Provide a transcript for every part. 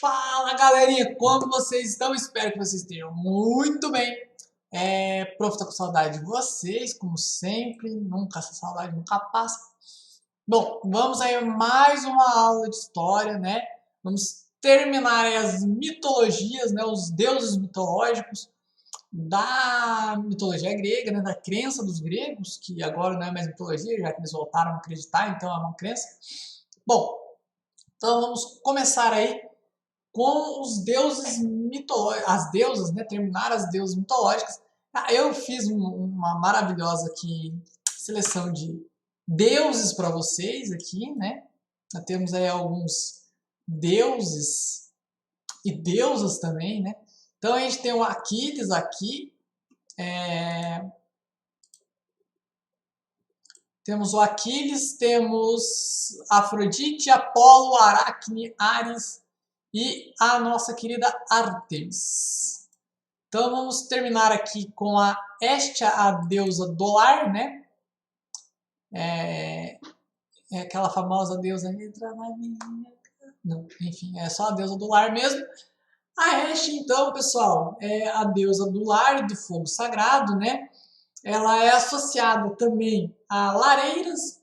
Fala galerinha, como vocês estão? Espero que vocês estejam muito bem. Prof, tá com saudade de vocês, como sempre, nunca essa saudade nunca passa. Bom, vamos aí a mais uma aula de história, né? Vamos terminar aí as mitologias, né? Os deuses mitológicos da mitologia grega, né? Da crença dos gregos, que agora não é mais mitologia, já que eles voltaram a acreditar, então é uma crença. Bom, então vamos começar aí com os deuses mitológicos, as deusas, né? Terminar as deusas mitológicas. Eu fiz uma maravilhosa aqui seleção de deuses para vocês aqui, né? Já temos aí alguns deuses e deusas também, né? Então a gente tem o Aquiles aqui, temos o Aquiles, temos Afrodite, Apolo, Aracne, Ares e a nossa querida Ártemis. Então vamos terminar aqui com a Hestia, a deusa do lar, né? É aquela famosa deusa entra na minha... Não, enfim, é só a deusa do lar mesmo. A Hestia, então, pessoal, é a deusa do lar e do fogo sagrado, né? Ela é associada também a lareiras.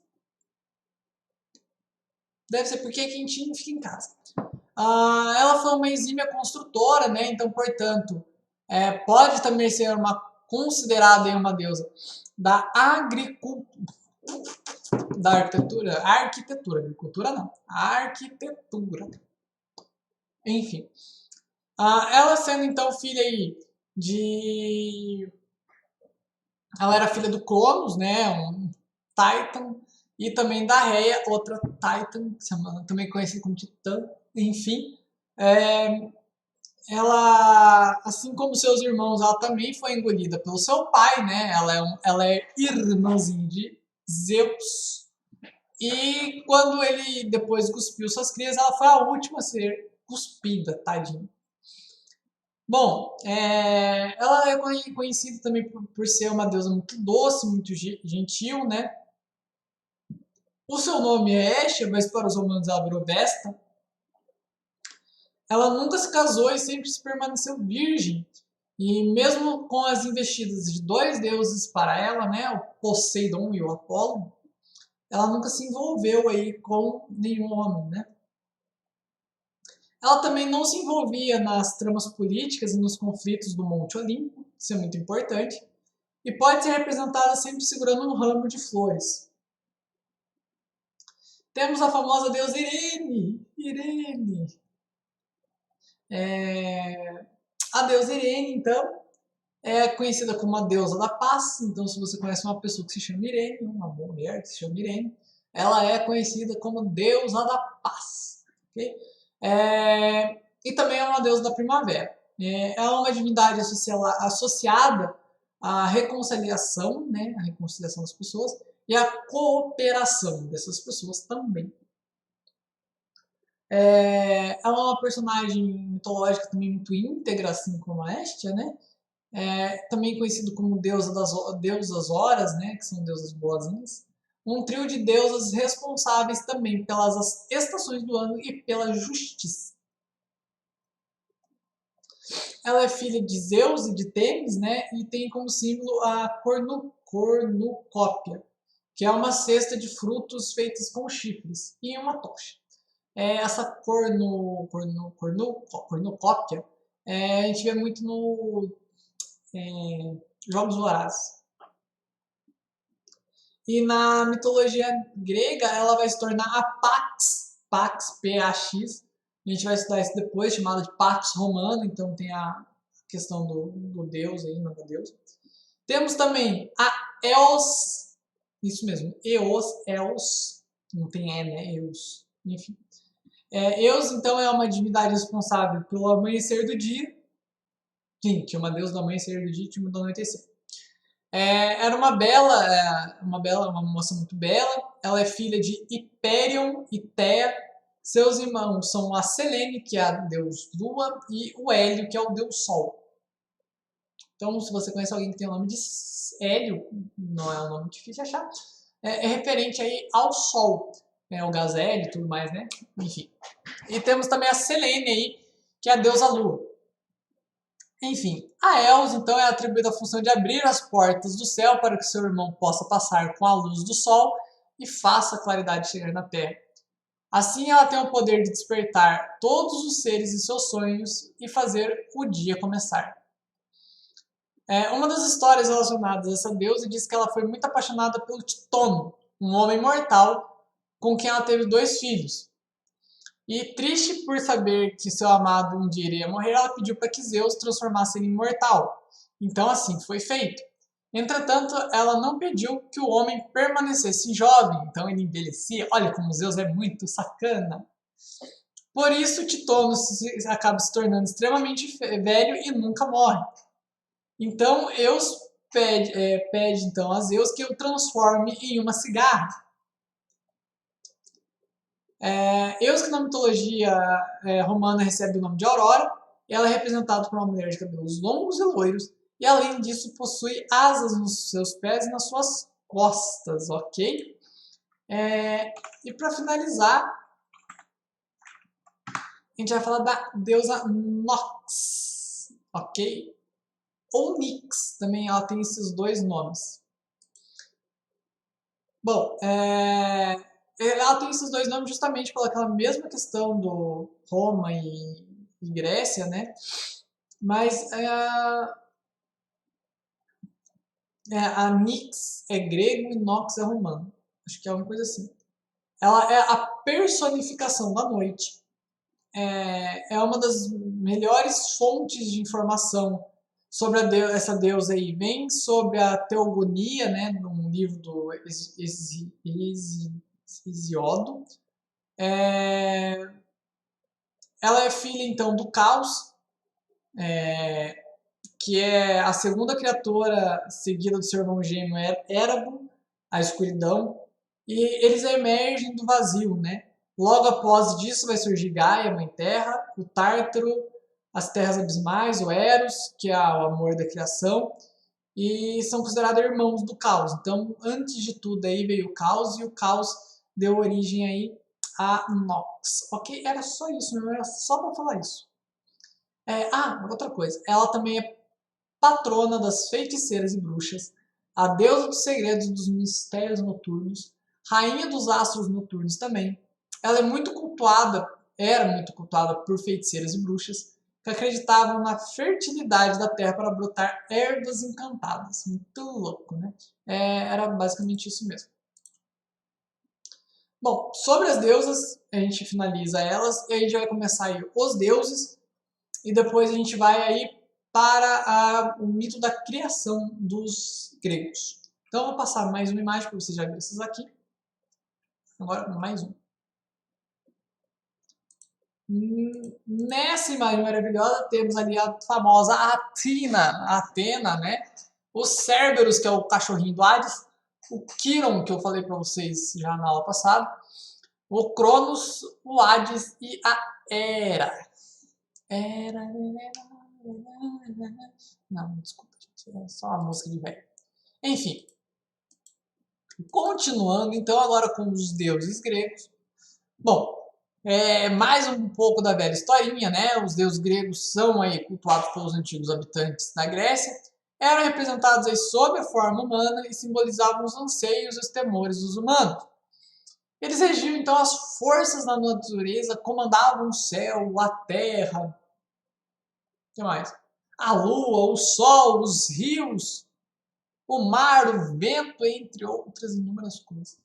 Deve ser porque é quentinho e fica em casa. Ela foi uma exímia construtora, né? Então, portanto, pode também ser considerada uma deusa da agricultura, da arquitetura, agricultura não, arquitetura. Enfim, ela sendo então filha aí ela era filha do Cronos, né? Um Titan, e também da Rhea, outra Titan, também conhecida como Titã. Enfim, ela, assim como seus irmãos, ela também foi engolida pelo seu pai, né? Ela é irmãzinha de Zeus. E quando ele depois cuspiu suas crias, ela foi a última a ser cuspida, tadinha. Bom, ela é conhecida também por ser uma deusa muito doce, muito gentil, né? O seu nome é Hestia, mas para os romanos ela virou Vesta. Ela nunca se casou e sempre permaneceu virgem. E mesmo com as investidas de dois deuses para ela, né, o Poseidon e o Apolo, ela nunca se envolveu aí com nenhum homem, né? Ela também não se envolvia nas tramas políticas e nos conflitos do Monte Olimpo, isso é muito importante, e pode ser representada sempre segurando um ramo de flores. Temos a famosa deusa Irene. A deusa Irene, então, é conhecida como a deusa da paz. Então, se você conhece uma pessoa que se chama Irene, uma mulher que se chama Irene, ela é conhecida como deusa da paz. Okay? E também é uma deusa da primavera. É uma divindade associada à reconciliação, né? A reconciliação das pessoas e à cooperação dessas pessoas também. Ela é uma personagem mitológica também muito íntegra, assim como a Hestia, né? Também conhecido como deusas horas, né? Que são deusas boazinhas. Um trio de deusas responsáveis também pelas estações do ano e pela justiça. Ela é filha de Zeus e de Temis, né? E tem como símbolo a cornucópia, que é uma cesta de frutos feitas com chifres e uma tocha. Essa cornucópia a gente vê muito no Jogos Vorazes. E na mitologia grega, ela vai se tornar a Pax, P-A-X. A gente vai estudar isso depois, chamada de Pax Romana, então tem a questão do deus aí, não da deusa. Temos também a Eos, isso mesmo, Eos, não tem E, né, Eos, enfim. Eos, então, é uma divindade responsável pelo amanhecer do dia. Gente, uma deusa do amanhecer do dia e do anoitecer. Era uma moça muito bela. Ela é filha de Hiperion e Thea. Seus irmãos são a Selene, que é a deus lua, e o Hélio, que é o deus sol. Então, se você conhece alguém que tem o nome de Hélio, não é um nome difícil de achar, é referente aí ao sol, o gás hélio e tudo mais, né? Enfim. E temos também a Selene aí, que é a deusa Lua. Enfim, a Eos então é atribuída a função de abrir as portas do céu para que seu irmão possa passar com a luz do sol e faça a claridade chegar na Terra. Assim, ela tem o poder de despertar todos os seres em seus sonhos e fazer o dia começar. Uma das histórias relacionadas a essa deusa diz que ela foi muito apaixonada pelo Titono, um homem mortal com quem ela teve 2 filhos. E triste por saber que seu amado um dia iria morrer, ela pediu para que Zeus transformasse ele em mortal. Então assim foi feito. Entretanto, ela não pediu que o homem permanecesse jovem, então ele envelhecia. Olha como Zeus é muito sacana. Por isso, Titono acaba se tornando extremamente velho e nunca morre. Então, Eus pede então a Zeus que o transforme em uma cigarra. Eus, que na mitologia romana recebe o nome de Aurora, ela é representada por uma mulher de cabelos longos e loiros, e além disso possui asas nos seus pés e nas suas costas, ok? E para finalizar, a gente vai falar da deusa Nox, ok? Ou Nix, também ela tem esses 2 nomes. Bom, ela tem esses 2 nomes justamente pelaquela mesma questão do Roma e Grécia, né? Mas a Nix é grego e Nox é romano. Acho que é uma coisa assim. Ela é a personificação da noite. É uma das melhores fontes de informação sobre essa deusa aí. Vem sobre a Teogonia, né, num livro do Hesíodo. Ela é filha, então, do Caos, que é a segunda criatura seguida do seu irmão gêmeo Érabo, a escuridão, e eles emergem do vazio, né? Logo após disso vai surgir Gaia, Mãe Terra, o Tártaro, as terras abismais, o Eros, que é o amor da criação, e são considerados irmãos do Caos. Então, antes de tudo aí veio o Caos, e o Caos deu origem aí a Nox. Ok? Era só isso, não era só para falar isso. Outra coisa, ela também é patrona das feiticeiras e bruxas, a deusa dos segredos dos mistérios noturnos, rainha dos astros noturnos também. Ela era muito cultuada por feiticeiras e bruxas que acreditavam na fertilidade da terra para brotar ervas encantadas. Muito louco, né? Era basicamente isso mesmo. Bom, sobre as deusas, a gente finaliza elas e a gente vai começar aí os deuses e depois a gente vai aí para o mito da criação dos gregos. Então, eu vou passar mais uma imagem para vocês já verem essas aqui. Agora, mais um. Nessa imagem maravilhosa, temos ali a famosa Atena, né? O Cerberus, que é o cachorrinho do Hades. O Quiron, que eu falei para vocês já na aula passada. O Cronos, o Hades e a Hera. Não, desculpa, gente. É só uma música de velho. Enfim. Continuando, então, agora com os deuses gregos. Bom, mais um pouco da velha historinha, né? Os deuses gregos são aí cultuados pelos antigos habitantes da Grécia. Eram representados aí sob a forma humana e simbolizavam os anseios e os temores dos humanos. Eles regiam, então, as forças da natureza, comandavam o céu, a terra, o que mais? A lua, o sol, os rios, o mar, o vento, entre outras inúmeras coisas.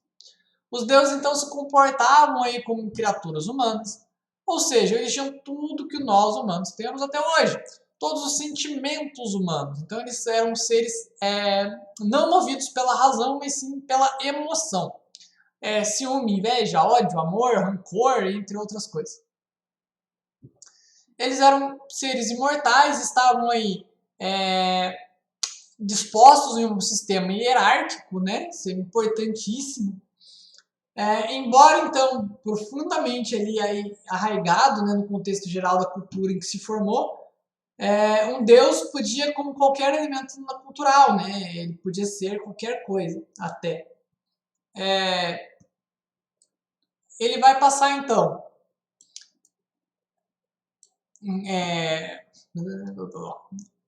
Os deuses então se comportavam aí como criaturas humanas, ou seja, eles tinham tudo que nós humanos temos até hoje, todos os sentimentos humanos. Então eles eram seres não movidos pela razão, mas sim pela emoção. Ciúme, inveja, ódio, amor, rancor, entre outras coisas. Eles eram seres imortais, estavam aí dispostos em um sistema hierárquico, né? Isso é importantíssimo. Embora, então, profundamente ali arraigado, né, no contexto geral da cultura em que se formou, um deus podia, como qualquer elemento cultural, né? Ele podia ser qualquer coisa, até. Ele vai passar, então,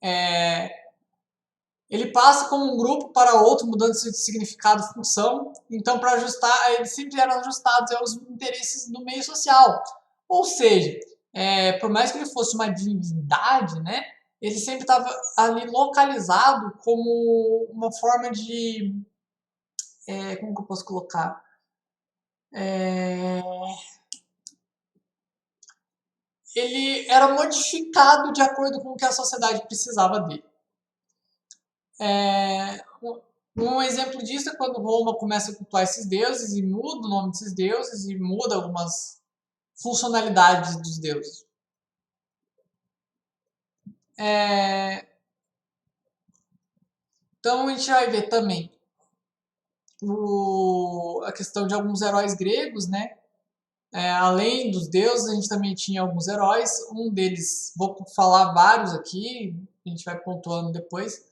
é, ele passa como um grupo para outro, mudando de significado e função. Então, para ajustar, eles sempre eram ajustados aos interesses do meio social. Ou seja, por mais que ele fosse uma divindade, né, ele sempre estava ali localizado como uma forma de... como que eu posso colocar? Ele era modificado de acordo com o que a sociedade precisava dele. Um exemplo disso é quando Roma começa a cultuar esses deuses e muda o nome desses deuses e muda algumas funcionalidades dos deuses. Então a gente vai ver também a questão de alguns heróis gregos, né? Além dos deuses, a gente também tinha alguns heróis. Um deles, vou falar vários aqui, a gente vai pontuando depois.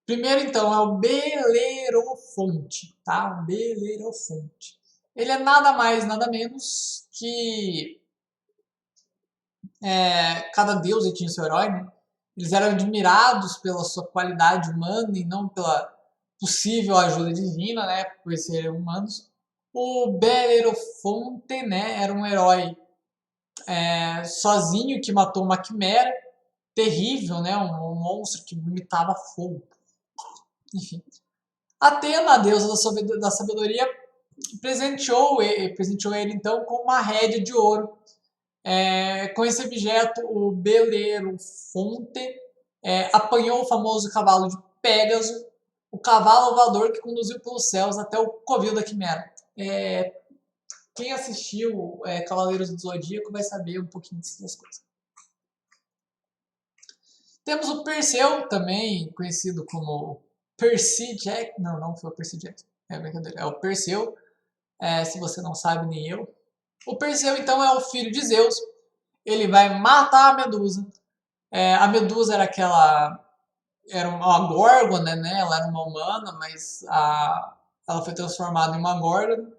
Primeiro, então, é o Belerofonte, tá? O Belerofonte. Ele é nada mais, nada menos que... cada deus tinha seu herói, né? Eles eram admirados pela sua qualidade humana e não pela possível ajuda divina, né? Por serem humanos. O Belerofonte, né? Era um herói sozinho que matou uma quimera terrível, né? Um monstro que vomitava fogo. Enfim. Atena, a deusa da sabedoria, presenteou ele então com uma rédea de ouro. Com esse objeto, o Belerofonte apanhou o famoso cavalo de Pégaso, o cavalo voador que conduziu pelos céus até o covil da Quimera. Quem assistiu Cavaleiros do Zodíaco vai saber um pouquinho dessas coisas. Temos o Perseu, também conhecido como Percy Jackson. Não foi o Percy Jackson. É brincadeira. É o Perseu. Se você não sabe, nem eu. O Perseu, então, é o filho de Zeus. Ele vai matar a Medusa. A Medusa era aquela... Era uma górgona, né? Ela era uma humana, mas ela foi transformada em uma górgona.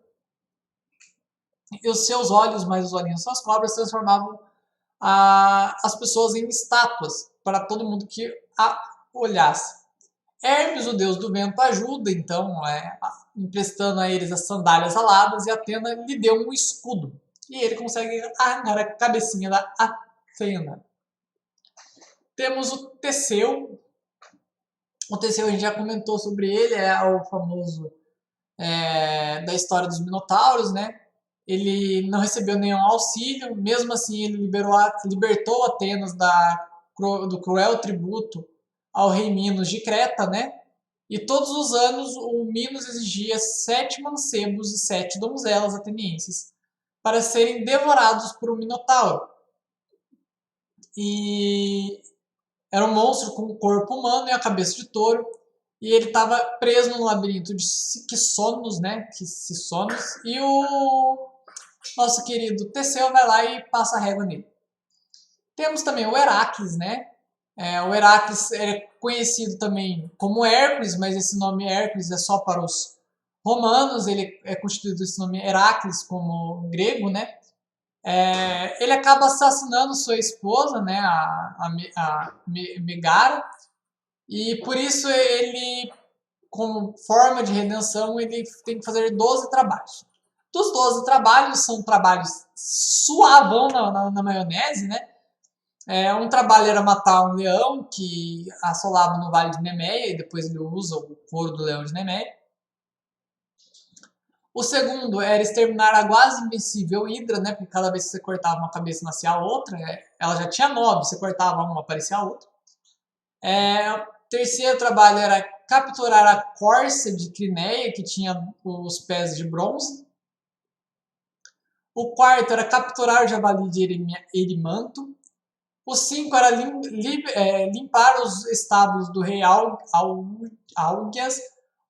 E os seus olhos, mais os olhinhos das cobras, transformavam as pessoas em estátuas para todo mundo que a olhasse. Hermes, o deus do vento, ajuda, então, emprestando a eles as sandálias aladas, e Atena lhe deu um escudo. E ele consegue arrancar a cabecinha da Atena. Temos o Teseu. O Teseu, a gente já comentou sobre ele, é o famoso da história dos Minotauros, né? Ele não recebeu nenhum auxílio, mesmo assim ele libertou Atenas do cruel tributo ao rei Minos de Creta, né? E todos os anos o Minos exigia 7 mancebos e 7 donzelas atenienses para serem devorados por um Minotauro. E era um monstro com o corpo humano e a cabeça de touro. E ele estava preso no labirinto de Quiçonos, né? Quiçonos. E o nosso querido Teseu vai lá e passa a régua nele. Temos também o Heracles, né? O Heracles é conhecido também como Hércules, mas esse nome Hércules é só para os romanos. Ele é constituído desse nome Heracles como grego, né? Ele acaba assassinando sua esposa, né? A Megara. E por isso ele, como forma de redenção, ele tem que fazer 12 trabalhos. Dos 12 trabalhos, são trabalhos suavão na maionese, né? Um trabalho era matar um leão que assolava no Vale de Nemeia, e depois ele usa o couro do leão de Nemeia. O segundo era exterminar a quase invencível Hidra, né? Porque cada vez que você cortava uma cabeça nascia a outra. Ela já tinha 9, você cortava uma, aparecia a outra. O terceiro trabalho era capturar a corça de Crineia, que tinha os pés de bronze. O quarto era capturar o javali de Erimanto. O 5 era limpar os estábulos do rei Algias,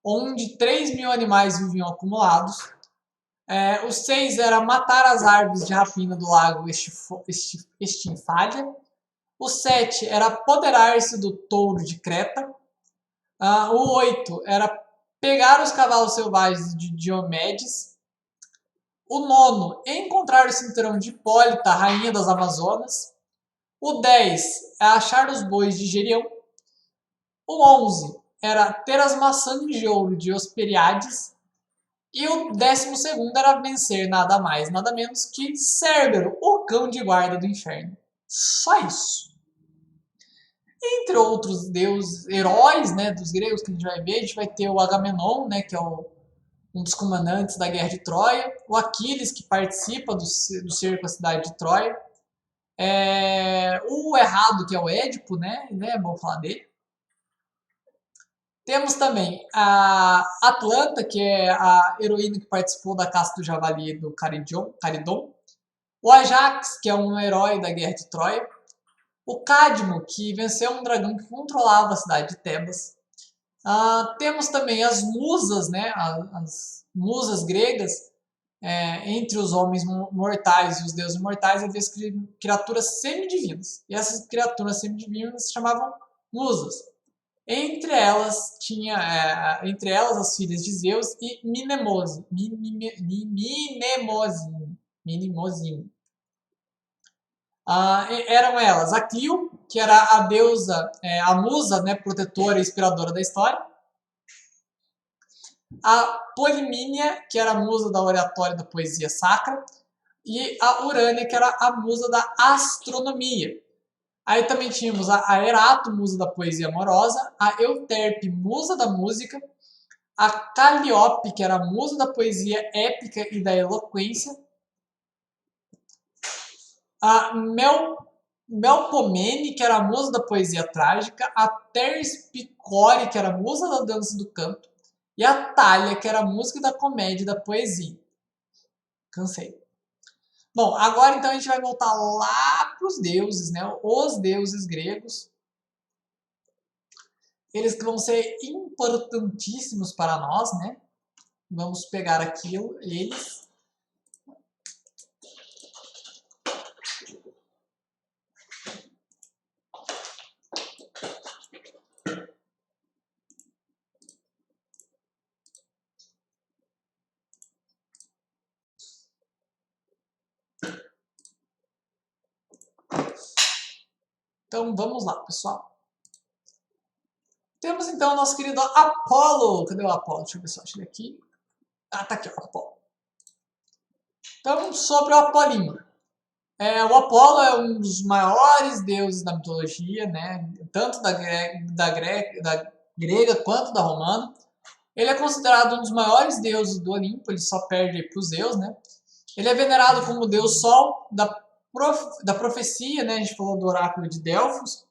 onde 3.000 animais viviam acumulados. O 6 era matar as árvores de rapina do lago Estinfalha. O 7 era apoderar-se do touro de Creta. O 8 era pegar os cavalos selvagens de Diomedes. O 9, encontrar o cinturão de Hipólita, rainha das Amazonas. O 10 é achar os bois de Gerião. O 11 era ter as maçãs de ouro de Hesperiades. E o 12º era vencer nada mais, nada menos que Cérbero, o cão de guarda do inferno. Só isso. Entre outros deuses, heróis, né, dos gregos que a gente vai ver, a gente vai ter o Agamenon, né, que é um dos comandantes da Guerra de Troia, o Aquiles, que participa do cerco à cidade de Troia, o errado, que é o Édipo, né, é bom falar dele. Temos também a Atlanta, que é a heroína que participou da caça do javali do Caridon. O Ajax, que é um herói da Guerra de Troia. O Cadmo, que venceu um dragão que controlava a cidade de Tebas. Temos também as musas, né, as musas gregas, entre os homens mortais e os deuses mortais, havia criaturas semidivinas. E essas criaturas semidivinas se chamavam musas. Entre elas as filhas de Zeus e Minimosine. Eram elas a Clio, que era a deusa, a musa, né, protetora e inspiradora da história. A Polimínia, que era a musa da oratória da poesia sacra. E a Urânia, que era a musa da astronomia. Aí também tínhamos a Erato, musa da poesia amorosa. A Euterpe, musa da música. A Calliope, que era a musa da poesia épica e da eloquência. A Melpomene, que era a musa da poesia trágica. A Terpsicore, que era a musa da dança do canto. E a Thalia, que era a música da comédia e da poesia. Cansei. Bom, agora então a gente vai voltar lá para os deuses, né? Os deuses gregos. Eles que vão ser importantíssimos para nós, né? Vamos pegar aqui eles. Então vamos lá, pessoal. Temos então o nosso querido Apolo. Cadê o Apolo? Deixa eu ver se eu acho ele aqui. Tá aqui, o Apolo. Então, sobre o Apolinho. O Apolo é um dos maiores deuses da mitologia, né? Tanto da grega quanto da romana. Ele é considerado um dos maiores deuses do Olimpo, ele só perde para os Zeus, né? Ele é venerado como deus Sol da profecia, né? A gente falou do oráculo de Delfos.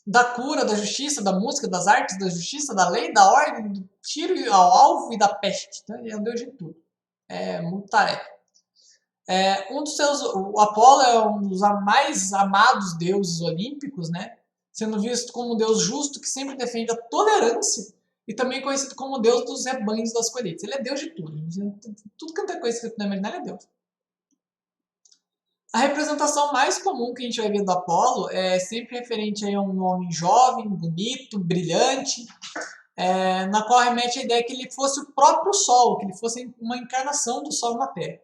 Da cura, da justiça, da música, das artes, da justiça, da lei, da ordem, do tiro ao alvo e da peste. Então, ele é um deus de tudo. É muito tarefa. O Apolo é um dos mais amados deuses olímpicos, né? Sendo visto como um deus justo que sempre defende a tolerância e também conhecido como deus dos rebanhos das colheitas. Ele é deus de tudo. Tudo quanto é coisa que você puder imaginar, ele é deus. A representação mais comum que a gente vai ver do Apolo é sempre referente a um homem jovem, bonito, brilhante, na qual remete a ideia que ele fosse o próprio Sol, que ele fosse uma encarnação do Sol na Terra.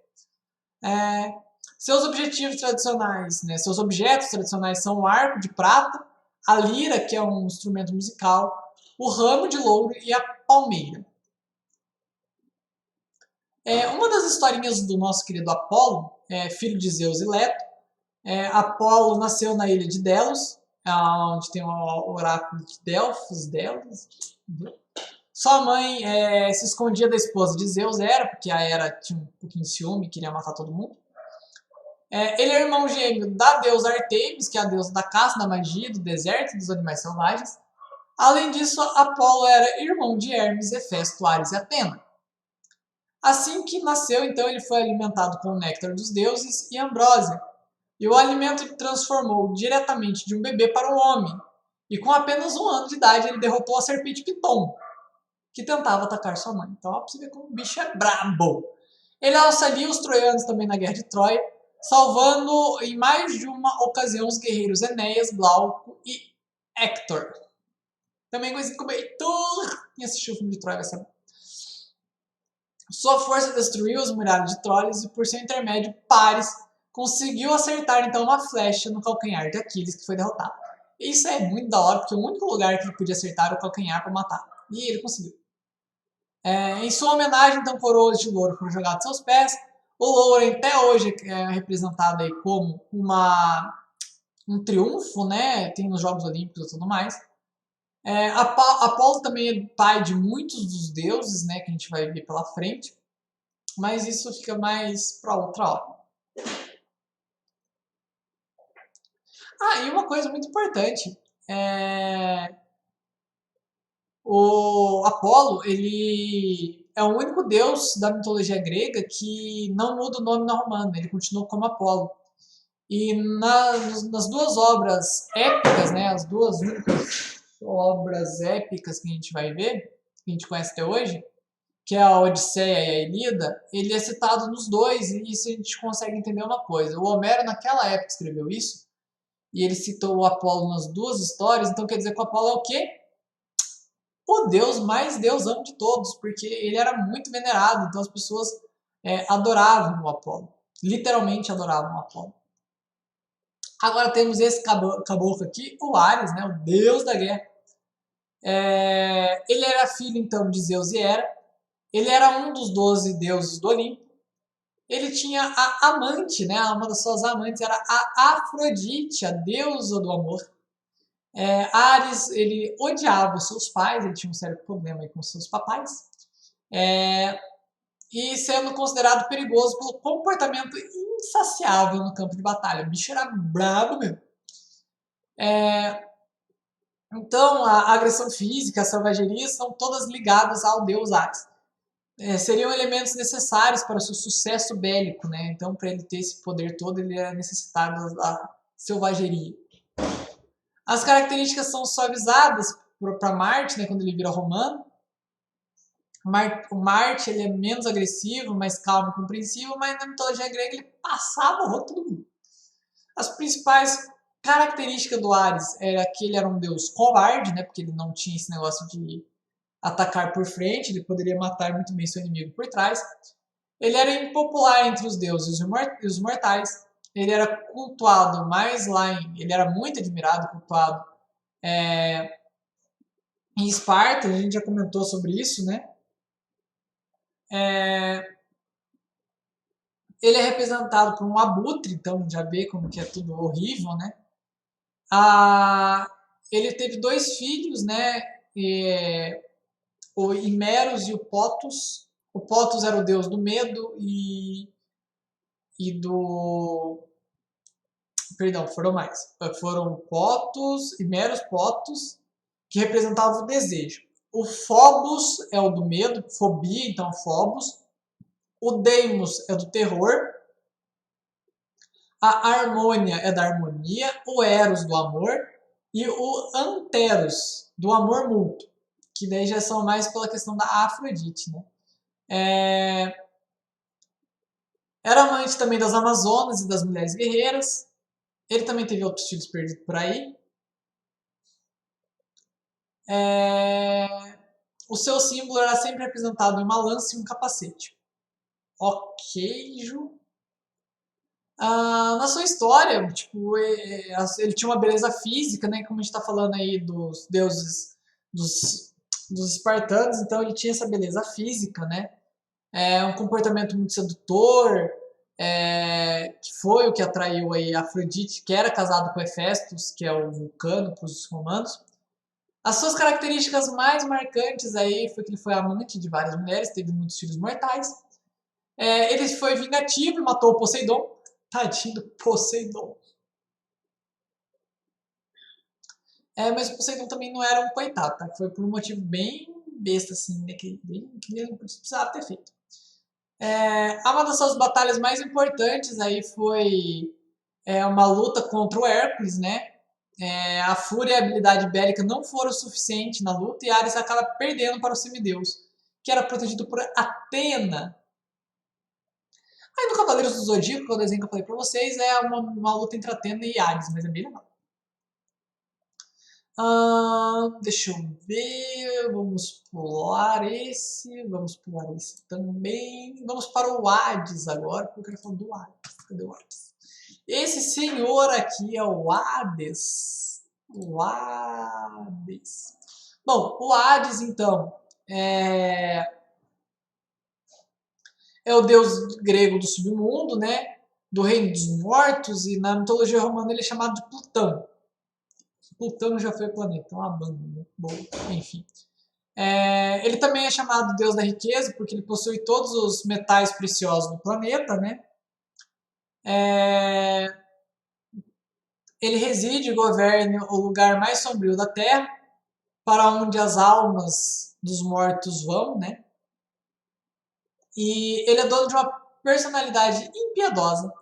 Seus objetivos tradicionais, né, seus objetos tradicionais são o arco de prata, a lira, que é um instrumento musical, o ramo de louro e a palmeira. Uma das historinhas do nosso querido Apolo, filho de Zeus e Leto, Apolo nasceu na ilha de Delos, onde tem o oráculo de Delfos. Sua mãe se escondia da esposa de Zeus, porque a Hera tinha um pouquinho de ciúme e queria matar todo mundo. Ele é irmão gêmeo da deusa Artemis, que é a deusa da caça, da magia, do deserto e dos animais selvagens. Além disso, Apolo era irmão de Hermes, Hefesto, Ares e Atena. Assim que nasceu, então, ele foi alimentado com o néctar dos deuses e ambrósia. E o alimento ele transformou diretamente de um bebê para um homem. E com apenas 1 ano de idade, ele derrotou a serpente Piton, que tentava atacar sua mãe. Então, ó, pra você ver como o bicho é brabo. Ele auxilia os troianos também na Guerra de Troia, salvando em mais de uma ocasião os guerreiros Enéas, Glauco e Hector. Também conhecido como Heitor. Quem assistiu o filme de Troia vai saber. Sua força destruiu as muralhas de Troles e, por seu intermédio, Paris conseguiu acertar então uma flecha no calcanhar de Aquiles, que foi derrotado. Isso é muito da hora, porque o único lugar que ele podia acertar era o calcanhar para matar. E ele conseguiu. Em sua homenagem, então, coroas de louro foram jogadas aos seus pés. O louro até hoje é representado aí como um triunfo, né? Tem nos Jogos Olímpicos e tudo mais. Apolo também é pai de muitos dos deuses, né? Que a gente vai ver pela frente. Mas isso fica mais para outra hora. E uma coisa muito importante. O Apolo, ele é o único deus da mitologia grega que não muda o nome na romana, ele continua como Apolo. E nas duas obras épicas, né, as duas únicas obras épicas que a gente vai ver, que a gente conhece até hoje, que é a Odisseia e a Ilíada, ele é citado nos dois, e isso a gente consegue entender uma coisa. O Homero, naquela época, escreveu isso, e ele citou o Apolo nas duas histórias, então quer dizer que o Apolo é o quê? O deus mais deusão de todos, porque ele era muito venerado, então as pessoas adoravam o Apolo, literalmente adoravam o Apolo. Agora temos esse caboclo aqui, o Ares, né, o deus da guerra. Ele era filho então de Zeus e Hera, ele era um dos 12 deuses do Olimpo. Ele tinha a amante, né, uma das suas amantes era a Afrodite, a deusa do amor. Ares, ele odiava os seus pais, ele tinha um sério problema aí com seus papais, e sendo considerado perigoso pelo comportamento insaciável no campo de batalha. O bicho era brabo mesmo. Então, a agressão física, a selvageria são todas ligadas ao deus Ares. Seriam elementos necessários para o seu sucesso bélico, né? Então, para ele ter esse poder todo, ele era necessitado da selvageria. As características são suavizadas para Marte, né, quando ele vira romano. O Marte ele é menos agressivo, mais calmo e compreensivo, mas na mitologia grega ele passava o rosto todo mundo. As principais características do Ares era que ele era um deus covarde, né, porque ele não tinha esse negócio de atacar por frente, ele poderia matar muito bem seu inimigo por trás. Ele era impopular entre os deuses e os mortais. Ele era cultuado mais ele era muito admirado, cultuado em Esparta, a gente já comentou sobre isso, né? Ele é representado por um abutre, então já vê como que é tudo horrível, né? Ele teve 2 filhos, né? O Imeros e o Potus. O Potus era o deus do medo e do... Perdão, foram mais. Foram Potus, Imeros, Potus, que representavam o desejo. O Phobos é o do medo, fobia, então Phobos. O Deimos é do terror. A Harmônia é da harmonia. O Eros do amor. E o Anteros do amor mútuo. Que daí já são mais pela questão da Afrodite, né? Era amante também das Amazonas e das mulheres guerreiras. Ele também teve outros filhos perdidos por aí. O seu símbolo era sempre representado em uma lança e um capacete. Ok, Ju. Na sua história, tipo, ele tinha uma beleza física, né? Como a gente está falando aí dos deuses dos espartanos, então ele tinha essa beleza física, né? Um comportamento muito sedutor, que foi o que atraiu aí Afrodite, que era casado com Hefestos, que é o Vulcano para os romanos. As suas características mais marcantes aí foi que ele foi amante de várias mulheres, teve muitos filhos mortais. Ele foi vingativo e matou o Poseidon. Tadinho do Poseidon. Mas o Poseidon também não era um coitado, tá? Foi por um motivo bem besta, assim, né? Que ele precisava ter feito. Uma das suas batalhas mais importantes aí foi uma luta contra o Hércules, né? A fúria e a habilidade bélica não foram suficientes na luta e Ares acaba perdendo para o semideus, que era protegido por Atena. Aí no Cavaleiros do Zodíaco, que é o desenho que eu falei pra vocês, é uma luta entre Atena e Ares, mas é bem legal. Deixa eu ver, vamos pular esse também. Vamos para o Hades agora, porque eu quero falar do Hades. Cadê o Hades? Esse senhor aqui é o Hades. O Hades. Bom, o Hades, então, é o deus grego do submundo, né? Do reino dos mortos, e na mitologia romana ele é chamado de Plutão. Plutão já foi planeta, uma banda, né? Bom, enfim. Ele também é chamado deus da riqueza, porque ele possui todos os metais preciosos do planeta, né? Ele reside e governa o lugar mais sombrio da Terra, para onde as almas dos mortos vão, né? E ele é dono de uma personalidade impiedosa.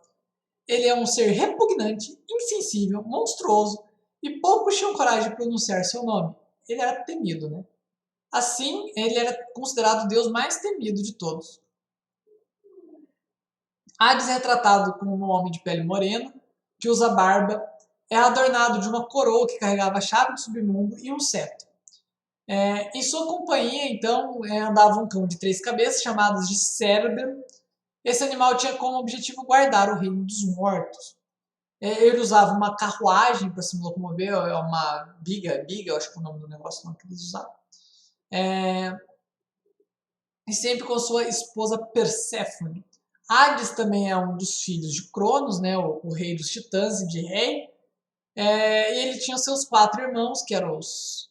Ele é um ser repugnante, insensível, monstruoso, e poucos tinham coragem de pronunciar seu nome. Ele era temido, né? Assim, ele era considerado o deus mais temido de todos. Hades é retratado como um homem de pele morena, que usa barba, é adornado de uma coroa que carregava a chave do submundo e um cetro. Em sua companhia, então, andava um cão de 3 cabeças, chamado de Cérebro. Esse animal tinha como objetivo guardar o reino dos mortos. Ele usava uma carruagem para se locomover, uma biga, eu acho que é o nome do negócio não, que eles usavam. E sempre com sua esposa Perséfone. Hades também é um dos filhos de Cronos, né, o rei dos titãs e de Rei. E ele tinha seus 4 irmãos, que eram os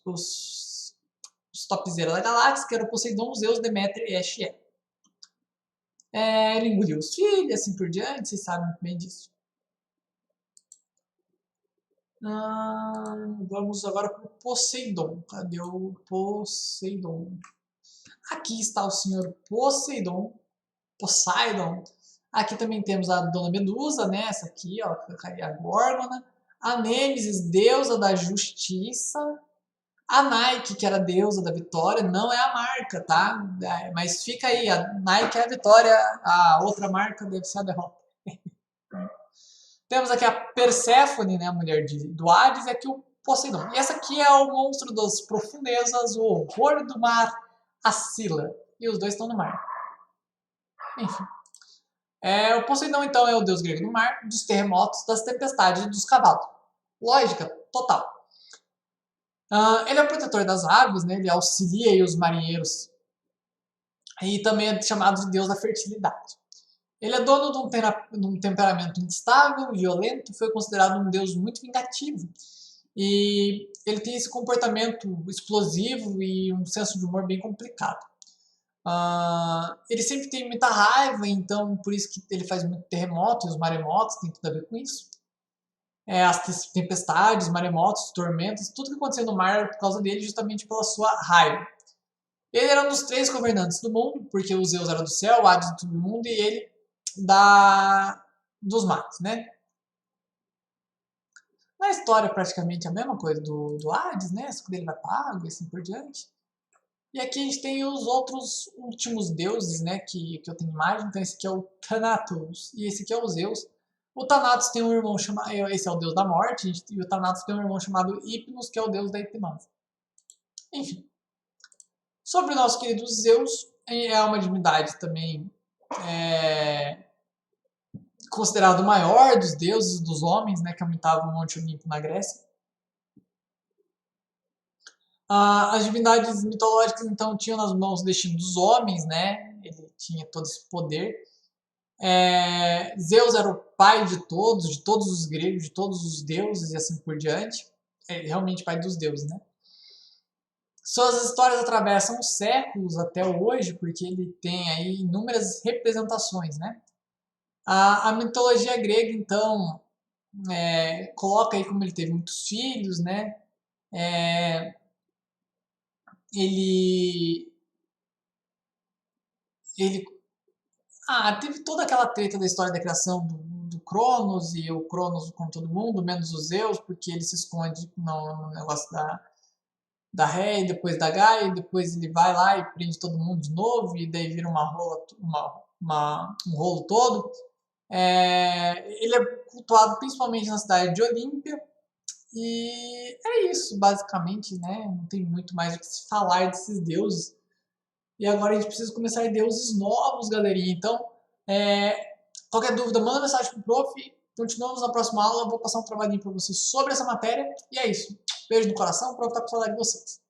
topzera da galáxia, que eram Poseidon, Zeus, Deméter e Aeschylus. Ele engoliu os filhos, assim por diante, vocês sabem muito bem disso. Vamos agora para o Poseidon. Cadê o Poseidon? Aqui está o senhor Poseidon. Aqui também temos a Dona Medusa, né? Essa aqui, ó, a Górgona. A Nêmesis, deusa da justiça. A Nike, que era a deusa da vitória, não é a marca, tá? Mas fica aí, a Nike é a vitória, a outra marca deve ser a derrota. Temos aqui a Perséfone, né, a mulher do Hades, e aqui o Poseidon. E essa aqui é o monstro das profundezas, o horror do mar, a Scylla. E os dois estão no mar. Enfim. O Poseidon, então, é o deus grego do mar, dos terremotos, das tempestades e dos cavalos. Lógica total. Ele é o protetor das águas, né? Ele auxilia aí os marinheiros. E também é chamado de deus da fertilidade. Ele é dono de um temperamento instável, violento, foi considerado um deus muito vingativo. E ele tem esse comportamento explosivo e um senso de humor bem complicado. Ele sempre tem muita raiva, então por isso que ele faz muito terremoto, e os maremotos tem tudo a ver com isso. As tempestades, maremotos, tormentas, tudo que aconteceu no mar é por causa dele, justamente pela sua raiva. Ele era um dos 3 governantes do mundo, porque o Zeus era do céu, o Hades do mundo e ele dos mares, né? Na história, praticamente a mesma coisa do Hades, né? Só que ele vai para água e assim por diante. E aqui a gente tem os outros últimos deuses, né? Que eu tenho imagem. Então esse aqui é o Thanatos e esse aqui é o Zeus. O Thanatos tem um irmão chamado... Esse é o deus da morte. E o Thanatos tem um irmão chamado Hypnos, que é o deus da hipnose. Enfim. Sobre o nosso querido Zeus, é uma divindade também considerado o maior dos deuses dos homens, né, que habitava o Monte Olimpo na Grécia. As divindades mitológicas, então, tinham nas mãos o destino dos homens, né? Ele tinha todo esse poder. Zeus era o pai de todos os gregos, de todos os deuses e assim por diante. Realmente pai dos deuses, né? Suas histórias atravessam os séculos até hoje, porque ele tem aí inúmeras representações, né? A mitologia grega, então, coloca aí como ele teve muitos filhos, né? Ele teve toda aquela treta da história da criação do Cronos, e o Cronos com todo mundo, menos os Zeus, porque ele se esconde no negócio da Ré, e depois da Gaia, e depois ele vai lá e prende todo mundo de novo, e daí vira um rolo todo. Ele é cultuado principalmente na cidade de Olímpia, E é isso, basicamente, né? Não tem muito mais o que se falar desses deuses. E agora a gente precisa começar a deuses novos, galerinha. Então, qualquer dúvida, manda mensagem pro prof. Continuamos na próxima aula. Eu vou passar um trabalhinho para vocês sobre essa matéria. E é isso. Beijo no coração. O prof tá com saudade de vocês.